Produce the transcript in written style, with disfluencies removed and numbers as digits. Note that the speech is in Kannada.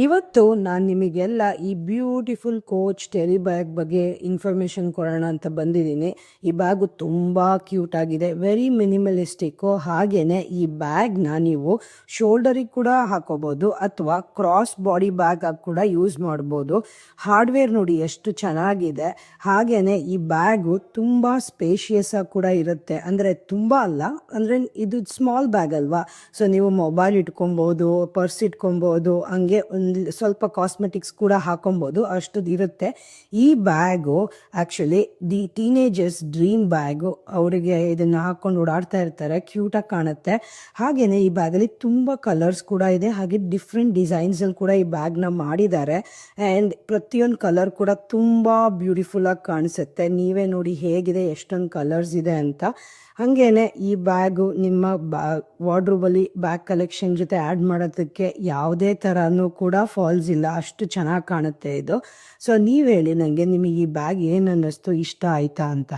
ಇವತ್ತು ನಾನು ನಿಮಗೆಲ್ಲ ಈ ಬ್ಯೂಟಿಫುಲ್ ಕೋಚ್ ಟೆರಿ ಬ್ಯಾಗ್ ಬಗ್ಗೆ ಇನ್ಫಾರ್ಮೇಷನ್ ಕೊಡೋಣ ಅಂತ ಬಂದಿದ್ದೀನಿ. ಈ ಬ್ಯಾಗು ತುಂಬ ಕ್ಯೂಟ್ ಆಗಿದೆ, ವೆರಿ ಮಿನಿಮಲಿಸ್ಟಿಕ್ಕು. ಹಾಗೆಯೇ ಈ ಬ್ಯಾಗ್ನ ನೀವು ಶೋಲ್ಡರಿಗೆ ಕೂಡ ಹಾಕೋಬೋದು ಅಥವಾ ಕ್ರಾಸ್ ಬಾಡಿ ಬ್ಯಾಗ್ ಆಗಿ ಕೂಡ ಯೂಸ್ ಮಾಡ್ಬೋದು. ಹಾರ್ಡ್ವೇರ್ ನೋಡಿ ಎಷ್ಟು ಚೆನ್ನಾಗಿದೆ. ಹಾಗೆಯೇ ಈ ಬ್ಯಾಗು ತುಂಬ ಸ್ಪೇಷಿಯಸ್ ಆಗಿ ಕೂಡ ಇರುತ್ತೆ. ಅಂದರೆ ತುಂಬ ಅಲ್ಲ, ಅಂದರೆ ಇದು ಸ್ಮಾಲ್ ಬ್ಯಾಗ್ ಅಲ್ವಾ, ಸೊ ನೀವು ಮೊಬೈಲ್ ಇಟ್ಕೊಬೋದು, ಪರ್ಸ್ ಇಟ್ಕೊಬೋದು, ಹಂಗೆ ಸ್ವಲ್ಪ ಕಾಸ್ಮೆಟಿಕ್ಸ್ ಕೂಡ ಹಾಕೊಬೋದು, ಅಷ್ಟು ಇರುತ್ತೆ. ಈ bag actually teenagers dream bag. ಅವರಿಗೆ ಇದನ್ನು ಹಾಕ್ಕೊಂಡು ಓಡಾಡ್ತಾ ಇರ್ತಾರೆ, ಕ್ಯೂಟಾಗಿ ಕಾಣುತ್ತೆ. ಹಾಗೆಯೇ ಈ ಬ್ಯಾಗಲ್ಲಿ ತುಂಬ ಕಲರ್ಸ್ ಕೂಡ ಇದೆ, ಹಾಗೆ ಡಿಫ್ರೆಂಟ್ ಡಿಸೈನ್ಸಲ್ಲಿ ಕೂಡ ಈ ಬ್ಯಾಗ್ನ ಮಾಡಿದ್ದಾರೆ. ಆ್ಯಂಡ್ ಪ್ರತಿಯೊಂದು ಕಲರ್ ಕೂಡ ತುಂಬ ಬ್ಯೂಟಿಫುಲ್ಲಾಗಿ ಕಾಣಿಸುತ್ತೆ. ನೀವೇ ನೋಡಿ ಹೇಗಿದೆ, ಎಷ್ಟೊಂದು ಕಲರ್ಸ್ ಇದೆ ಅಂತ. ಹಾಗೇನೆ ಈ ಬ್ಯಾಗು ನಿಮ್ಮ ವಾರ್ಡ್ರೋಬಲ್ಲಿ ಬ್ಯಾಗ್ ಕಲೆಕ್ಷನ್ ಜೊತೆ ಆ್ಯಡ್ ಮಾಡೋದಕ್ಕೆ ಯಾವುದೇ ಥರನೂ ಕೂಡ ಫಾಲ್ಸ್ ಇಲ್ಲ, ಅಷ್ಟು ಚೆನ್ನಾಗಿ ಕಾಣುತ್ತೆ ಇದು. ಸೊ ನೀವು ಹೇಳಿ ನನಗೆ, ನಿಮಗೆ ಈ ಬ್ಯಾಗ್ ಏನು ಅನ್ನಿಸ್ತು, ಇಷ್ಟ ಆಯಿತಾ ಅಂತ.